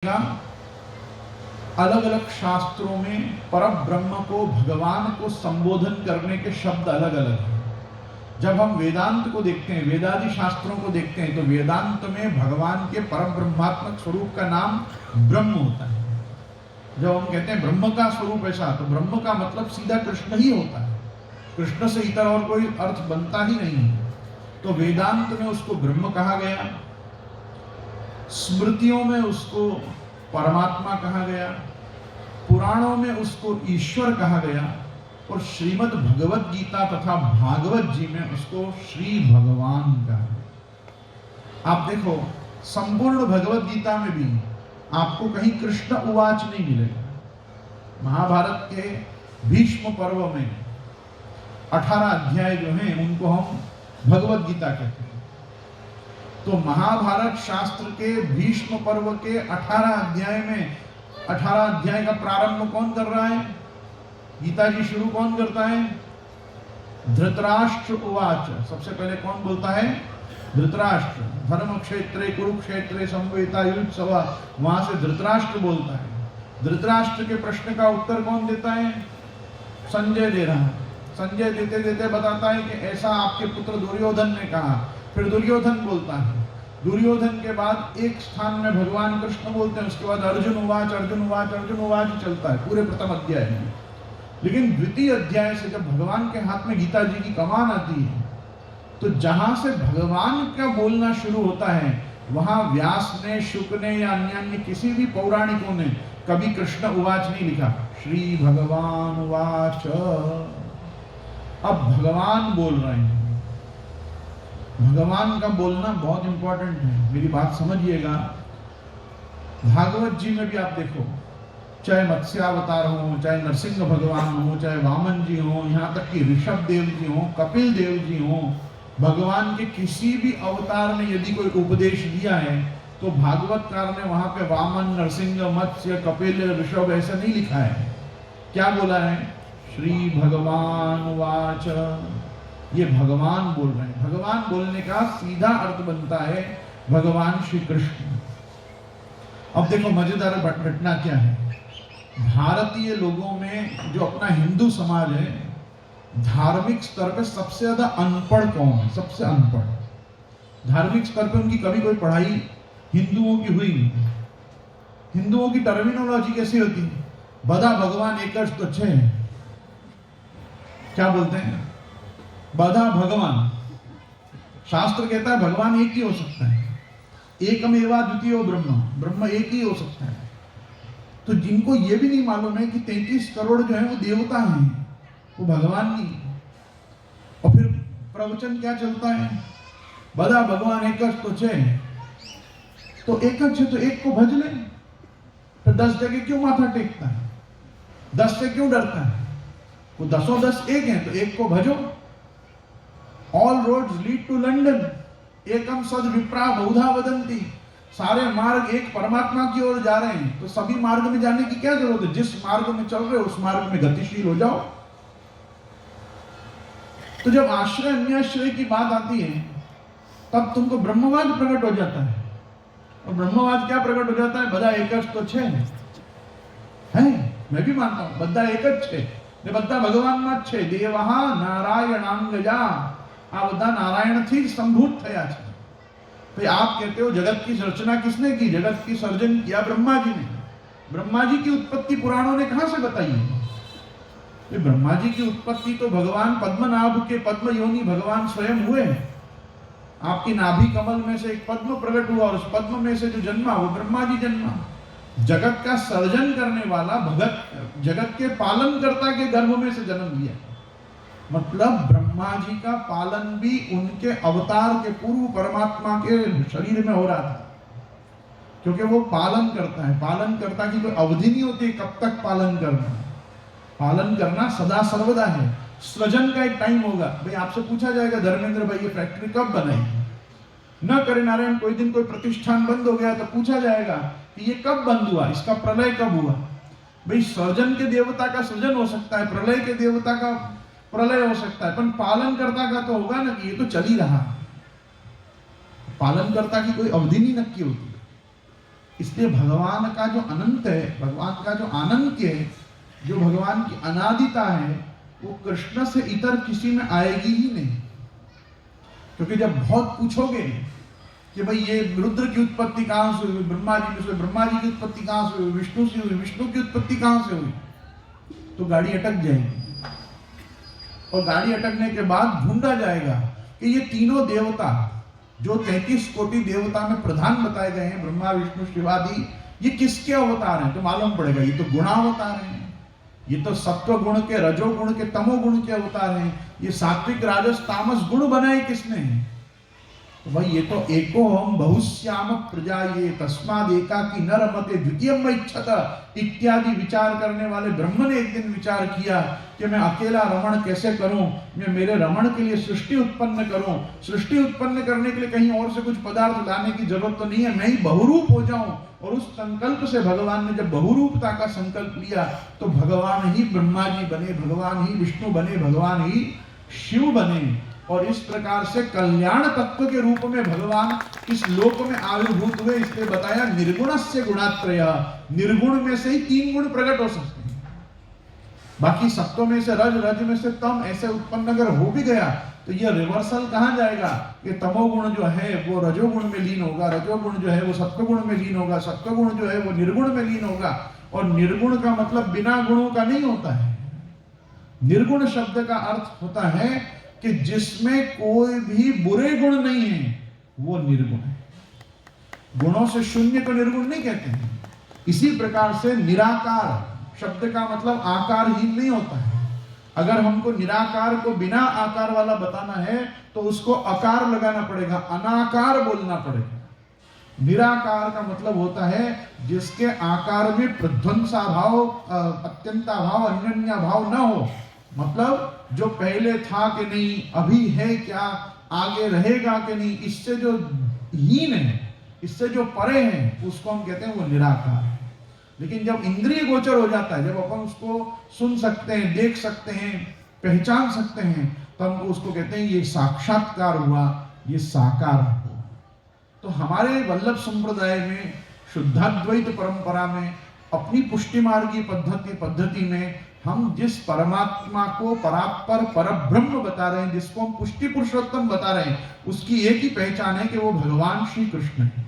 अलग अलग शास्त्रों में परम ब्रह्म को, भगवान को संबोधन करने के शब्द अलग अलग हैं। जब हम वेदांत को देखते हैं, वेदादि शास्त्रों को देखते हैं, तो वेदांत में भगवान के परम ब्रह्मात्मक स्वरूप का नाम ब्रह्म होता है। जब हम कहते हैं ब्रह्म का स्वरूप ऐसा, तो ब्रह्म का मतलब सीधा कृष्ण ही होता है। कृष्ण से इतर और कोई अर्थ बनता ही नहीं है। तो वेदांत में उसको ब्रह्म कहा गया, स्मृतियों में उसको परमात्मा कहा गया, पुराणों में उसको ईश्वर कहा गया, और श्रीमद् भगवत गीता तथा भागवत जी में उसको श्री भगवान कहा गया। आप देखो, संपूर्ण भगवत गीता में भी आपको कहीं कृष्ण उवाच नहीं मिलेगा। महाभारत के भीष्म पर्व में 18 अध्याय जो हैं उनको हम भगवत गीता कहते हैं। तो महाभारत शास्त्र के भीष्म पर्व के 18 अध्याय में 18 अध्याय का प्रारंभ कौन कर रहा है? गीता जी शुरू कौन करता है? धृतराष्ट्र उवाच। सबसे पहले कौन बोलता है? धृतराष्ट्र। धर्म क्षेत्रे कुरुक्षेत्रे संवेता युत्सवा, वहां से धृतराष्ट्र बोलता है। धृतराष्ट्र के प्रश्न का उत्तर कौन देता है? संजय दे रहा है। संजय देते देते बताता है कि ऐसा आपके पुत्र दुर्योधन ने कहा। फिर दुर्योधन बोलता है। दुर्योधन के बाद एक स्थान में भगवान कृष्ण बोलते हैं, उसके बाद अर्जुन उवाच, अर्जुन उवाच, अर्जुन उवाच चलता है पूरे प्रथम अध्याय में। लेकिन द्वितीय अध्याय से जब भगवान के हाथ में गीता जी की कमान आती है, तो जहां से भगवान का बोलना शुरू होता है, वहां व्यास ने, शुक ने या अन्य किसी भी पौराणिकों ने कभी कृष्ण उवाच नहीं लिखा। श्री भगवान उवाच। अब भगवान बोल रहे हैं। भगवान का बोलना बहुत इंपॉर्टेंट है, मेरी बात समझिएगा। भागवत जी में भी आप देखो, चाहे मत्स्यावतार हो, चाहे नरसिंह भगवान हो, चाहे वामन जी हो, यहाँ तक कि ऋषभ देव जी हो, कपिल देव जी हो, भगवान के किसी भी अवतार ने यदि कोई उपदेश दिया है, तो भागवतकार ने वहां पे वामन, नरसिंह, मत्स्य, कपिल, ऋषभ ऐसा नहीं लिखा है। क्या बोला है? श्री भगवान वाच। ये भगवान बोल रहे हैं। भगवान बोलने का सीधा अर्थ बनता है भगवान श्री कृष्ण। अब देखो मजेदार घटना क्या है। भारतीय लोगों में जो अपना हिंदू समाज है, धार्मिक स्तर पे सबसे ज्यादा अनपढ़ कौन है? सबसे अनपढ़। धार्मिक स्तर पे उनकी कभी कोई पढ़ाई हिंदुओं की हुई नहीं। हिंदुओं की टर्मिनोलॉजी कैसी होती है? बदा भगवान एकश तो छे। क्या बोलते हैं? बधा भगवान। शास्त्र कहता है भगवान एक ही हो सकता है। एकमेवा द्वितीयो ब्रह्म, ब्रह्म एक ही हो सकता है। तो जिनको ये भी नहीं मालूम है कि 33 करोड़ जो है वो देवता हैं, वो भगवान नहीं। और फिर प्रवचन क्या चलता है? बधा भगवान एकच तो छे, तो एकच है तो एक को भज ले। फिर 10 जगह क्यों माथा टेकता है? 10 से क्यों डरता है? वो 10 एक हैं, तो एक को भजो। All roads lead to London, एकम सद विप्रा बहुधा वदंती। सारे मार्ग एक परमात्मा की ओर जा रहे हैं, तो सभी मार्ग में जाने की क्या जरूरत है? जिस मार्ग में चल रहे हो उस मार्ग में गतिशील हो जाओ। तो जब आश्रय अन्याश्रय की बात आती है, तब तुमको ब्रह्मवाद प्रकट हो जाता है। और ब्रह्मवाद क्या प्रकट हो जाता है? बदा एकच तो छे है। मैं भी मानता हूं बदा एकच छे, बदा भगवान માં છે। દેવહા નારાયણાંગજા, આ બધા નારાયણથી સંભૂત થયા છે। भाई आप कहते हो जगत की रचना किसने की? जगत की सर्जन किया ब्रह्मा जी ने। ब्रह्मा जी की उत्पत्ति पुराणों ने कहां से बताई है? ब्रह्मा जी की उत्पत्ति तो भगवान पद्मनाभ के पद्म योनि भगवान स्वयं हुए हैं। आपकी नाभि कमल में से एक पद्म प्रकट हुआ, और उस पद्म में से जो जन्मा वो ब्रह्मा जी जन्मा। जगत का सर्जन करने वाला भगत, जगत के पालन करता के गर्भ में से जन्म लिया। मतलब ब्रह्मा जी का पालन भी उनके अवतार के पूर्व परमात्मा के शरीर में हो रहा था, क्योंकि वो पालन करता है। पालन करता की कोई अवधि नहीं होती कब तक पालन करना। पालन करना सदा सर्वदा है। सृजन का एक टाइम होगा। भाई आपसे पूछा जाएगा, धर्मेंद्र भाई ये फैक्ट्री कब बनाई? न करे नारायण, कोई दिन कोई प्रतिष्ठान बंद हो गया तो पूछा जाएगा कि ये कब बंद हुआ, इसका प्रलय कब हुआ? भाई सृजन के देवता का सृजन हो सकता है, प्रलय के देवता का प्रलय हो सकता है, पर पालन करता का तो होगा ना कि ये तो चल ही रहा। पालन करता की कोई अवधि नहीं नक्की होती। इसलिए भगवान का जो अनंत है, भगवान का जो अनंत है, जो भगवान की अनादिता है, वो कृष्ण से इतर किसी में आएगी ही नहीं। क्योंकि जब बहुत पूछोगे कि भाई ये रुद्र की उत्पत्ति कहां से हुई, ब्रह्मा जी में से, ब्रह्मा जी की उत्पत्ति कहां से हुई, विष्णु से हुई, विष्णु की उत्पत्ति कहां से हुई, तो गाड़ी अटक जाएगी। और गाड़ी अटकने के बाद ढूंढा जाएगा कि ये तीनों देवता जो 33 कोटि देवता में प्रधान बताए गए हैं, ब्रह्मा विष्णु शिवादि, ये किसके अवतार हैं? तो मालूम पड़ेगा ये तो गुणावतार हैं, ये तो सत्व गुण के, रजो गुण के, तमो गुण के अवतार हैं। ये सात्विक राजस तामस गुण बनाए किसने? तो भाई ये तो एको हम बहुश्याम प्रजा ये तस्माद एकाकी न रमते द्वितीयम इच्छत इत्यादि विचार करने वाले ब्रह्म ने एक दिन विचार किया कि मैं अकेला रमण कैसे करूं, मैं मेरे रमण के लिए सृष्टि उत्पन्न करूं। सृष्टि उत्पन्न करने के लिए कहीं और से कुछ पदार्थ लाने की जरूरत तो नहीं है, मैं ही बहुरूप हो जाऊं। और उस संकल्प से भगवान ने जब बहुरूपता का संकल्प लिया तो भगवान ही ब्रह्मा जी बने, भगवान ही विष्णु बने, भगवान ही शिव बने। और इस प्रकार से कल्याण तत्व के रूप में भगवान इस लोक में आविर्भूत हुए। इसलिए बताया निर्गुणस्य गुणात्रय, निर्गुण में से ही 3 गुण प्रकट हो सकते हैं। बाकी सत्व में से रज, रज में से तम, ऐसे उत्पन्न अगर हो भी गया तो ये रिवर्सल कहां जाएगा कि तमोगुण जो है वो रजोगुण में लीन होगा, रजोगुण जो है वो सत्वगुण में लीन होगा, सत्वगुण जो है वो निर्गुण में लीन होगा। और निर्गुण का मतलब बिना गुणों का नहीं होता है। निर्गुण शब्द का अर्थ होता है कि जिसमें कोई भी बुरे गुण नहीं है, वो निर्गुण है। गुणों से शून्य को निर्गुण नहीं कहते हैं। इसी प्रकार से निराकार शब्द का मतलब आकारहीन नहीं होता है। अगर हमको निराकार को बिना आकार वाला बताना है तो उसको आकार लगाना पड़ेगा, अनाकार बोलना पड़ेगा। निराकार का मतलब होता है जिसके आकार में प्रध्वंसाभाव, अत्यंताभाव, अन्यन्याभाव न हो। मतलब जो पहले था कि नहीं, अभी है क्या, आगे रहेगा कि नहीं, इससे जो हीन है, इससे जो परे है, उसको हम कहते हैं वो निराकार है। लेकिन जब इंद्रिय गोचर हो जाता है, जब अपन उसको सुन सकते हैं, देख सकते हैं, पहचान सकते हैं, तो हम उसको कहते हैं ये साक्षात्कार हुआ, ये साकार हुआ। तो हमारे वल्लभ संप्रदाय में, शुद्धाद्वैत परंपरा में, अपनी पुष्टि मार्गी पद्धति में हम जिस परमात्मा को परात्पर परब्रह्म बता रहे हैं, जिसको हम पुष्टि पुरुषोत्तम बता रहे हैं, उसकी एक ही पहचान है कि वो भगवान श्री कृष्ण है।